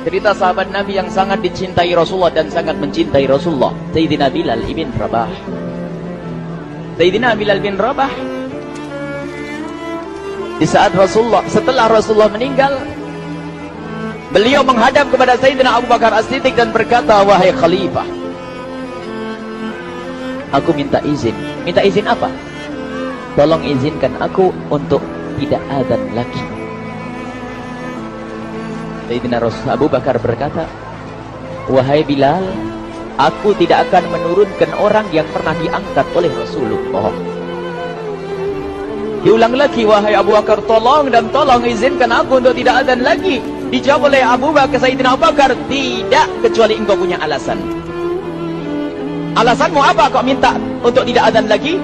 Cerita sahabat Nabi yang sangat dicintai Rasulullah dan sangat mencintai Rasulullah, Sayyidina Bilal ibn Rabah. Sayyidina Bilal bin Rabah, di saat setelah Rasulullah meninggal, beliau menghadap kepada Sayyidina Abu Bakar As-Siddiq dan berkata, wahai khalifah, aku minta izin. Minta izin apa? Tolong izinkan aku untuk tidak azan lagi. Sayyidina Abu Bakar berkata, wahai Bilal, aku tidak akan menurunkan orang yang pernah diangkat oleh Rasulullah. Diulang lagi, wahai Abu Bakar, tolong dan tolong izinkan aku untuk tidak azan lagi. Dijawab oleh Abu Bakar, Sayyidina Abu Bakar, tidak, kecuali engkau punya alasan. Alasanmu apa kau minta untuk tidak azan lagi?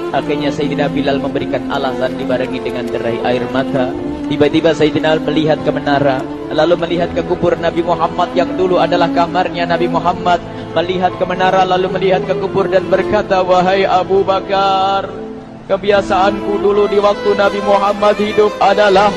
Akhirnya Sayyidina Bilal memberikan alasan dibarengi dengan derai air mata. Tiba-tiba Sayyidina melihat ke menara, lalu melihat ke kubur Nabi Muhammad yang dulu adalah kamarnya Nabi Muhammad. Melihat ke menara, lalu melihat ke kubur dan berkata, wahai Abu Bakar, kebiasaanku dulu di waktu Nabi Muhammad hidup adalah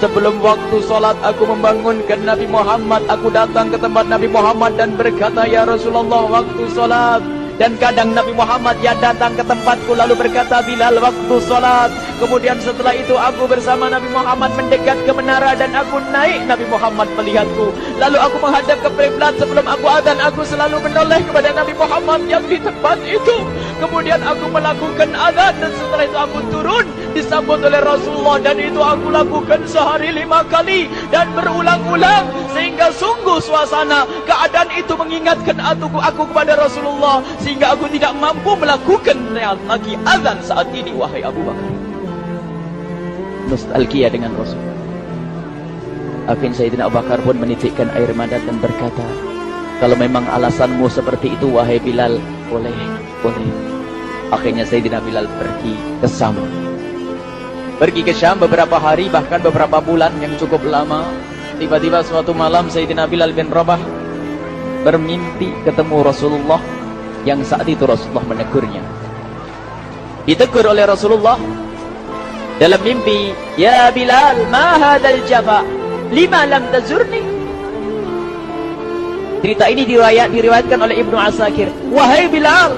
sebelum waktu sholat aku membangunkan Nabi Muhammad. Aku datang ke tempat Nabi Muhammad dan berkata, ya Rasulullah, waktu sholat. Dan kadang Nabi Muhammad ya datang ke tempatku lalu berkata, Bilal, waktu sholat. Kemudian setelah itu aku bersama Nabi Muhammad mendekat ke menara dan aku naik, Nabi Muhammad melihatku. Lalu aku menghadap ke kiblat. Sebelum aku azan, aku selalu menoleh kepada Nabi Muhammad yang di tempat itu. Kemudian aku melakukan azan dan setelah itu aku turun disambut oleh Rasulullah, dan itu aku lakukan sehari 5 kali dan berulang-ulang, sehingga sungguh suasana keadaan itu mengingatkan aku kepada Rasulullah, sehingga aku tidak mampu melakukan lagi azan saat ini, wahai Abu Bakar. Nostalgia dengan Rasul. Akhirnya Sayyidina Abu Bakar pun menitikkan air mata dan berkata, kalau memang alasanmu seperti itu, wahai Bilal, boleh. Akhirnya Sayyidina Bilal pergi ke Syam. Pergi ke Syam beberapa hari, bahkan beberapa bulan yang cukup lama. Tiba-tiba suatu malam Sayyidina Bilal bin Rabah bermimpi ketemu Rasulullah, yang saat itu Rasulullah menegurnya. Ditegur oleh Rasulullah dalam mimpi, ya Bilal, ma hadzal jafa, lima lam tazurni. Cerita ini diriwayatkan oleh Ibnu Asakir. Wahai Bilal,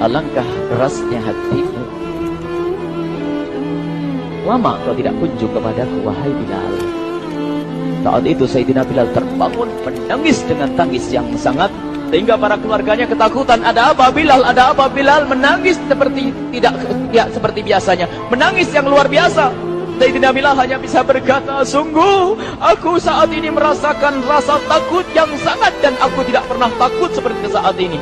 alangkah kerasnya hatimu, lama kau tidak kunjung kepadaku, wahai Bilal. Saat itu Sayyidina Bilal terbangun menangis dengan tangis yang sangat, sehingga para keluarganya ketakutan. Ada apa Bilal? Ada apa Bilal? Menangis seperti tidak seperti biasanya, menangis yang luar biasa. Sayyidina Bilal hanya bisa berkata, sungguh aku saat ini merasakan rasa takut yang sangat, dan aku tidak pernah takut seperti saat ini.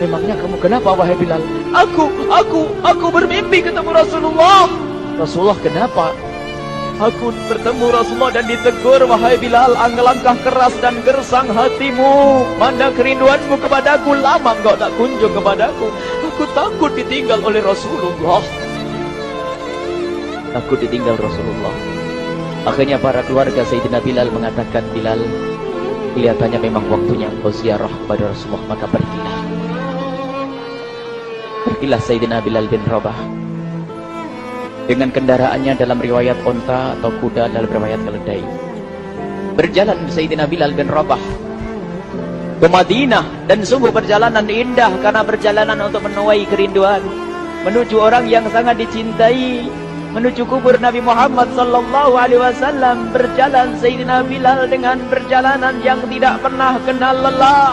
Memangnya kamu kenapa, wahai Bilal? Aku bermimpi ketemu Rasulullah. Rasulullah, kenapa? Aku bertemu Rasulullah dan ditegur, wahai Bilal, alangkah keras dan gersang hatimu. Mana kerinduanmu kepadaku, lama engkau tak kunjung kepadaku. Aku takut ditinggal oleh Rasulullah. Takut ditinggal Rasulullah. Akhirnya para keluarga Sayyidina Bilal mengatakan, Bilal, kelihatannya memang waktunya engkau ziarah kepada Rasulullah, maka pergilah. Pergilah Sayyidina Bilal bin Rabah dengan kendaraannya, dalam riwayat onta atau kuda, dalam riwayat keledai. Berjalan Sayyidina Bilal bin Rabah ke Madinah, dan sungguh perjalanan indah karena perjalanan untuk menuai kerinduan, menuju orang yang sangat dicintai, menuju kubur Nabi Muhammad sallallahu alaihi wasallam. Berjalan Sayyidina Bilal dengan perjalanan yang tidak pernah kenal lelah,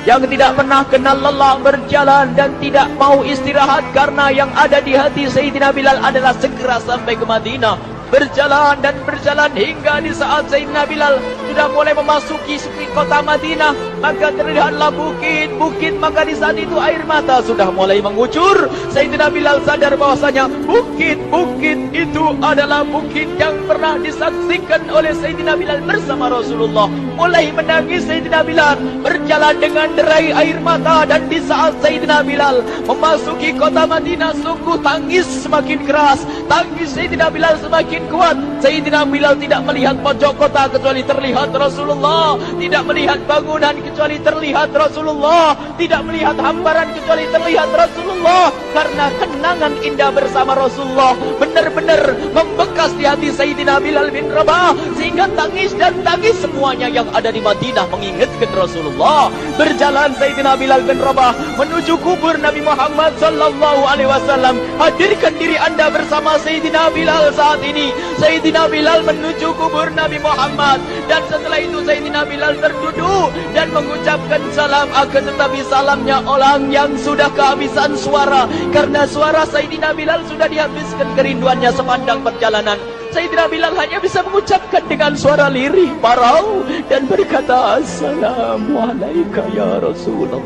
yang tidak pernah kenal lelah, berjalan dan tidak mau istirahat, karena yang ada di hati Sayyidina Bilal adalah segera sampai ke Madinah. Berjalan dan berjalan hingga di saat Sayyidina Bilal sudah mulai memasuki kota Madinah, maka terlihatlah bukit-bukit, maka di saat itu air mata sudah mulai mengucur. Sayyidina Bilal sadar bahwasanya bukit-bukit itu adalah bukit yang pernah disaksikan oleh Sayyidina Bilal bersama Rasulullah. Mulai menangis Sayyidina Bilal, berjalan dengan derai air mata, dan di saat Sayyidina Bilal memasuki kota Madinah, sungguh tangis semakin keras, tangis Sayyidina Bilal semakin kuat. Sayyidina Bilal tidak melihat pojok kota kecuali terlihat Rasulullah, tidak melihat bangunan kecuali terlihat Rasulullah, tidak melihat hamparan kecuali terlihat Rasulullah, karena kenangan indah bersama Rasulullah benar-benar membekas di di hati Sayyidina Bilal bin Rabah, sehingga tangis dan tangis semuanya yang ada di Madinah mengingatkan Rasulullah. Berjalan Sayyidina Bilal bin Rabah menuju kubur Nabi Muhammad sallallahu alaihi wasallam. Hadirkan diri Anda bersama Sayyidina Bilal saat ini. Sayyidina Bilal menuju kubur Nabi Muhammad, dan setelah itu Sayyidina Bilal terduduk dan mengucapkan salam, akan tetapi salamnya orang yang sudah kehabisan suara, karena suara Sayyidina Bilal sudah dihabiskan kerinduannya sepanjang perjalanan. Sayyidina Bilal hanya bisa mengucapkan dengan suara lirih parau dan berkata, Assalamualaikum ya Rasulullah,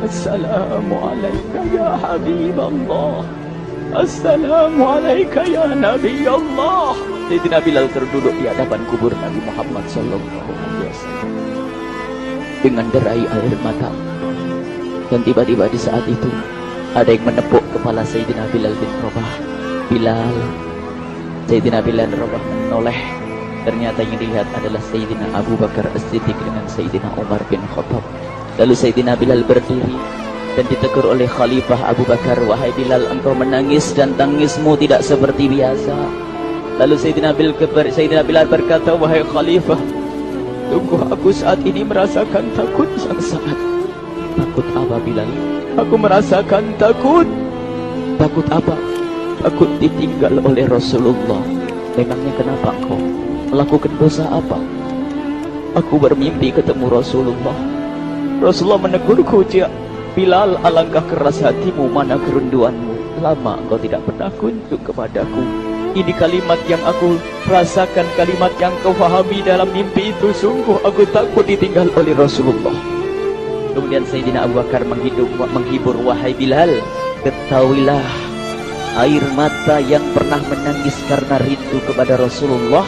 Assalamualaikum ya Habiballah, Assalamualaikum ya Nabi Allah. Sayyidina Bilal terduduk di hadapan kubur Nabi Muhammad sallallahu alaihi wasallam dengan derai air mata. Dan tiba-tiba di saat itu ada yang menepuk kepala Sayyidina Bilal bin Rabah. Bilal. Sayyidina Bilal bin Rabah menoleh. Ternyata yang dilihat adalah Sayyidina Abu Bakar As-Siddiq dengan Sayyidina Umar bin Khattab. Lalu Sayyidina Bilal berdiri dan ditegur oleh Khalifah Abu Bakar, wahai Bilal, engkau menangis dan tangismu tidak seperti biasa. Lalu Sayyidina Bilal berkata, wahai Khalifah, sungguh aku saat ini merasakan takut yang sangat. Takut apa Bilal? Aku merasakan takut. Takut apa? Takut ditinggal oleh Rasulullah. Memangnya kenapa engkau? Melakukan dosa apa? Aku bermimpi ketemu Rasulullah. Rasulullah menegurku, Bilal, alangkah keras hatimu, mana kerinduanmu. Lama engkau tidak pernah kunjung kepadaku. Ini kalimat yang aku rasakan, kalimat yang kau fahami dalam mimpi itu. Sungguh aku takut ditinggal oleh Rasulullah. Kemudian Sayyidina Abu Bakar menghibur, wahai Bilal, ketahuilah, air mata yang pernah menangis karena rindu kepada Rasulullah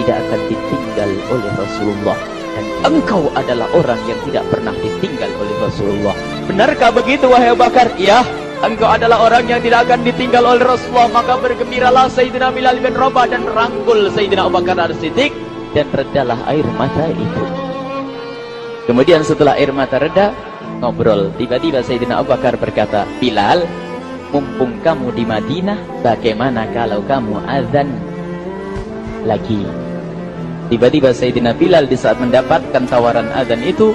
tidak akan ditinggal oleh Rasulullah. Dan engkau adalah orang yang tidak pernah ditinggal oleh Rasulullah. Benarkah begitu wahai Abu Bakar? Ya, engkau adalah orang yang tidak akan ditinggal oleh Rasulullah. Maka bergembiralah Sayyidina Bilal bin Rabah dan merangkul Sayyidina Abu Bakar As-Siddiq, dan redalah air mata itu. Kemudian setelah air mata reda, ngobrol. Tiba-tiba Sayyidina Abu Bakar berkata, Bilal, mumpung kamu di Madinah, bagaimana kalau kamu azan lagi? Tiba-tiba Sayyidina Bilal di saat mendapatkan tawaran azan itu,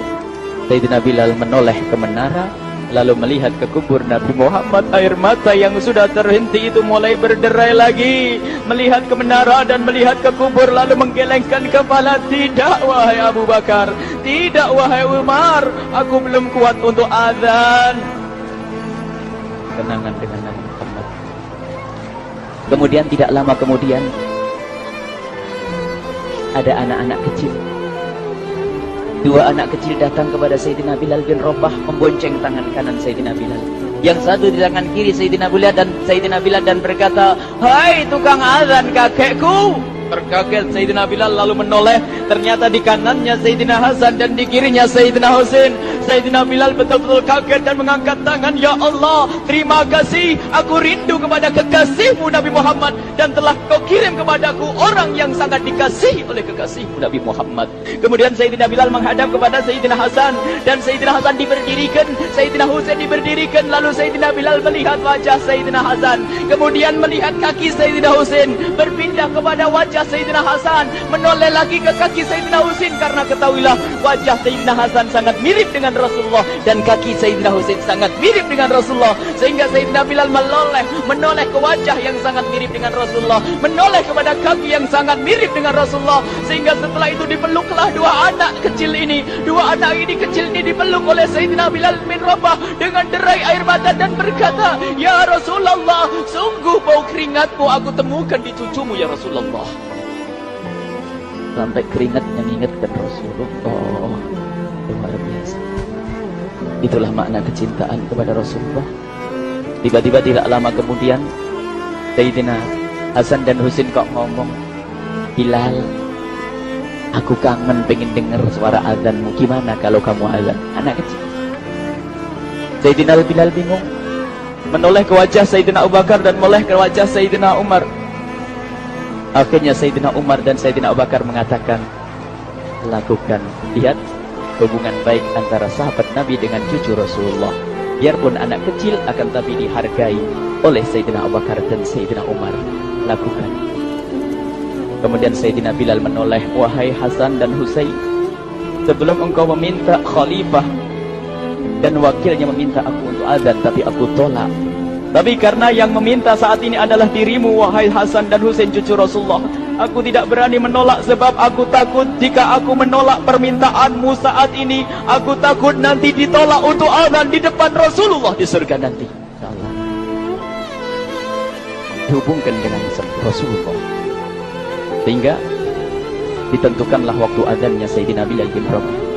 Sayyidina Bilal menoleh ke menara, lalu melihat ke kubur Nabi Muhammad. Air mata yang sudah terhenti itu mulai berderai lagi. Melihat ke menara dan melihat ke kubur, lalu menggelengkan kepala. Tidak wahai Abu Bakar, tidak wahai Umar, aku belum kuat untuk azan. Kenangan dengan Nabi Muhammad. Kemudian tidak lama kemudian ada anak-anak kecil. Dua anak kecil datang kepada Sayyidina Bilal bin Rabah, membonceng tangan kanan Sayyidina Bilal. Yang satu di tangan kiri Sayyidina Bilal dan berkata, hai tukang azan kakekku. Terkaget Sayyidina Bilal lalu menoleh. Ternyata di kanannya Sayyidina Hasan dan di kirinya Sayyidina Husain. Sayyidina Bilal betul-betul kaget dan mengangkat tangan. Ya Allah, terima kasih. Aku rindu kepada kekasihmu Nabi Muhammad, dan telah kau kirim kepadaku orang yang sangat dikasihi oleh kekasihmu Nabi Muhammad. Kemudian Sayyidina Bilal menghadap kepada Sayyidina Hasan, dan Sayyidina Hasan diberdirikan, Sayyidina Husain diberdirikan. Lalu Sayyidina Bilal melihat wajah Sayyidina Hasan, kemudian melihat kaki Sayyidina Husain, berpindah kepada wajah Sayyidina Hasan, menoleh lagi ke kaki Sayyidina Husain, karena ketahuilah wajah Sayyidina Hasan sangat mirip dengan Rasulullah dan kaki Sayyidina Husain sangat mirip dengan Rasulullah, sehingga Sayyidina Bilal menoleh ke wajah yang sangat mirip dengan Rasulullah, menoleh kepada kaki yang sangat mirip dengan Rasulullah, sehingga setelah itu dipeluklah dua anak kecil ini. Dua anak ini kecil ini dipeluk oleh Sayyidina Bilal bin Rabah dengan derai air mata dan berkata, ya Rasulullah, sungguh bau keringatmu aku temukan di cucumu ya Rasulullah. Sampai keringat yang mengingatkan Rasulullah. Luar biasa. Itulah makna kecintaan kepada Rasulullah. Tiba-tiba tidak lama kemudian Sayyidina Hasan dan Husain kok ngomong, Bilal, aku kangen pengen dengar suara azanmu. Gimana kalau kamu azan? Anak kecil. Sayyidina Bilal bingung, menoleh ke wajah Sayyidina Abu Bakar dan menoleh ke wajah Sayyidina Umar. Akhirnya Sayyidina Umar dan Sayyidina Abu Bakar mengatakan, lakukan, lihat hubungan baik antara sahabat Nabi dengan cucu Rasulullah. Biarpun anak kecil, akan tapi dihargai oleh Sayyidina Abu Bakar dan Sayyidina Umar. Lakukan. Kemudian Sayyidina Bilal menoleh, wahai Hasan dan Husain, sebelum engkau meminta khalifah dan wakilnya meminta aku untuk azan, tapi aku tolak. Tapi karena yang meminta saat ini adalah dirimu, wahai Hasan dan Husain cucu Rasulullah, aku tidak berani menolak, sebab aku takut jika aku menolak permintaanmu saat ini, aku takut nanti ditolak untuk azan di depan Rasulullah di surga nanti. InsyaAllah dihubungkan dengan Rasulullah, sehingga ditentukanlah waktu azannya Sayyidina Bilal bin Rabah.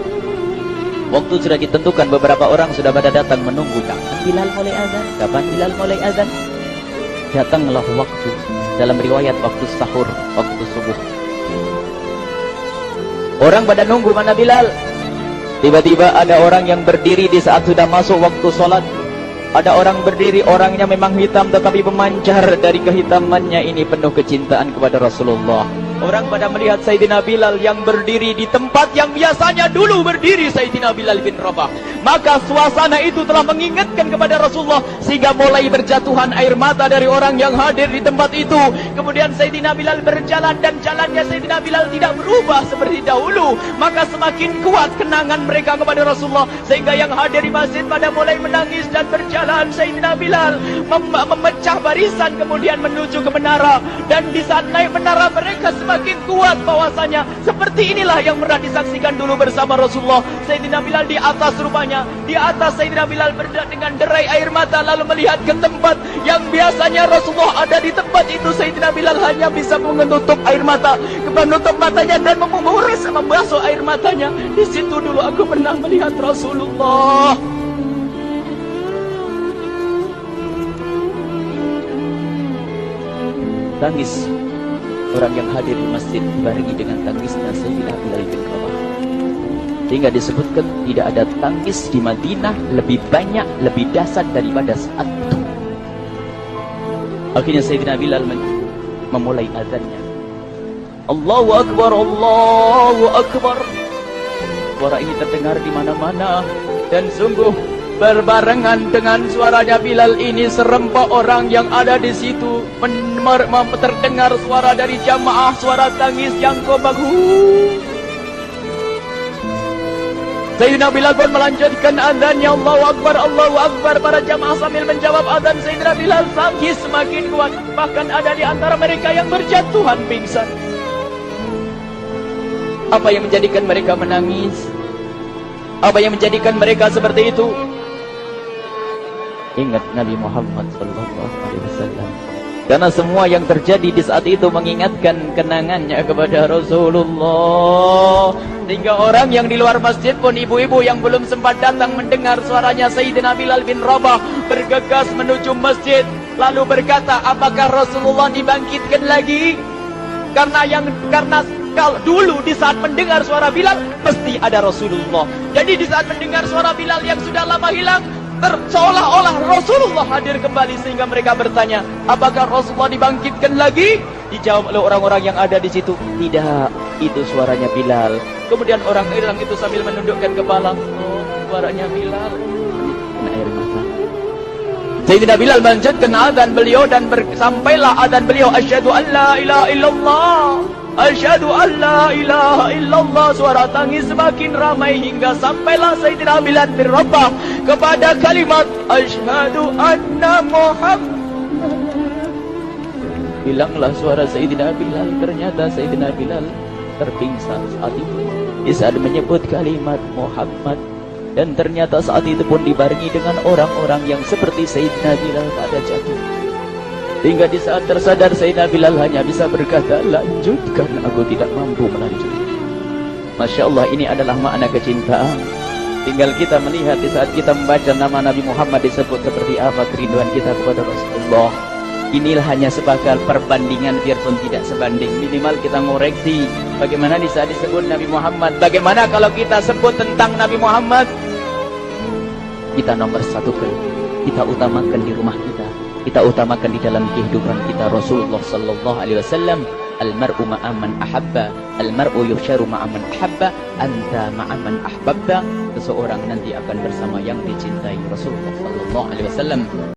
Waktu sudah ditentukan, beberapa orang sudah pada datang menunggu, kapan Bilal mulai azan, kapan Bilal mulai azan. Datanglah waktu, dalam riwayat waktu sahur, waktu subuh. Orang pada nunggu mana Bilal. Tiba-tiba ada orang yang berdiri di saat sudah masuk waktu sholat. Ada orang berdiri, orangnya memang hitam tetapi memancar dari kehitamannya ini penuh kecintaan kepada Rasulullah. Orang pada melihat Sayyidina Bilal yang berdiri di tempat yang biasanya dulu berdiri Sayyidina Bilal bin Rabah. Maka suasana itu telah mengingatkan kepada Rasulullah, sehingga mulai berjatuhan air mata dari orang yang hadir di tempat itu. Kemudian Sayyidina Bilal berjalan, dan jalannya Sayyidina Bilal tidak berubah seperti dahulu. Maka semakin kuat kenangan mereka kepada Rasulullah, sehingga yang hadir di masjid pada mulai menangis dan berjalan. Sayyidina Bilal memecah barisan kemudian menuju ke menara, dan di saat naik menara mereka semakin kuat bahwasanya seperti inilah yang pernah disaksikan dulu bersama Rasulullah. Sayyidina Bilal di atas rupanya, di atas Sayyidina Bilal dengan derai air mata, lalu melihat ke tempat yang biasanya Rasulullah ada di tempat itu. Sayyidina Bilal hanya bisa menutup air mata, menutup matanya dan membasuh air matanya. Di situ dulu aku pernah melihat Rasulullah. Tangis orang yang hadir di masjid dibarengi dengan tangisnya Sayyidina Bilal bin Rabah. Sehingga disebutkan tidak ada tangis di Madinah lebih banyak, lebih dahsyat daripada saat itu. Akhirnya Sayyidina Bilal memulai azannya. Allahu Akbar, Allahu Akbar. Suara ini terdengar di mana-mana, dan sungguh berbarengan dengan suaranya Bilal ini serempak orang yang ada di situ terdengar suara dari jamaah, suara tangis yang kobagu. Sayyidina Bilal pun melanjutkan azannya, Allahu Akbar, Allahu Akbar. Para jamaah sambil menjawab azan Sayyidina Bilal, tangis semakin kuat. Bahkan ada di antara mereka yang berjatuhan pingsan. Apa yang menjadikan mereka menangis? Apa yang menjadikan mereka seperti itu? Ingat Nabi Muhammad SAW. Karena semua yang terjadi di saat itu mengingatkan kenangannya kepada Rasulullah. Sehingga orang yang di luar masjid pun, ibu-ibu yang belum sempat datang mendengar suaranya Sayyidina Bilal bin Rabah, bergegas menuju masjid, lalu berkata, apakah Rasulullah dibangkitkan lagi? Karena kalau dulu di saat mendengar suara Bilal mesti ada Rasulullah. Jadi di saat mendengar suara Bilal yang sudah lama hilang, seolah-olah Rasulullah hadir kembali, sehingga mereka bertanya, apakah Rasulullah dibangkitkan lagi? Dijawab oleh orang-orang yang ada di situ, tidak, itu suaranya Bilal. Kemudian orang-orang itu sambil menundukkan kepala, oh, suaranya Bilal. Kena air mata. Sayyidina Bilal melanjutkan azan beliau, dan sampailah azan beliau, asyhadu an la ilaha illallah, asyhadu an la ilaha illallah. Suara tangis semakin ramai hingga sampailah Sayyidina Bilal bin Rabah kepada kalimat asyhadu anna Muhammad. Hilanglah suara Sayyidina Bilal. Ternyata Sayyidina Bilal terpingsan saat itu di saat menyebut kalimat Muhammad. Dan ternyata saat itu pun dibarengi dengan orang-orang yang seperti Sayyidina Bilal pada jatuh. Hingga di saat tersadar Sayyidina Bilal hanya bisa berkata, lanjutkan, aku tidak mampu melanjutkan. Masya Allah, ini adalah makna kecintaan. Tinggal kita melihat di saat kita membaca nama Nabi Muhammad disebut seperti apa kerinduan kita kepada Rasulullah. Inilah hanya sebagai perbandingan, biarpun tidak sebanding. Minimal kita ngoreksi bagaimana di saat disebut Nabi Muhammad. Bagaimana kalau kita sebut tentang Nabi Muhammad, kita nomor satukan, kita utamakan di rumah kita utamakan di dalam kehidupan kita Rasulullah sallallahu alaihi wasallam. Al-mar'u ma'aman ahabba, al-mar'u yusharu ma'aman ahabba, anta ma'aman ahbabta. Seseorang nanti akan bersama yang dicintai Rasulullah sallallahu alaihi wasallam.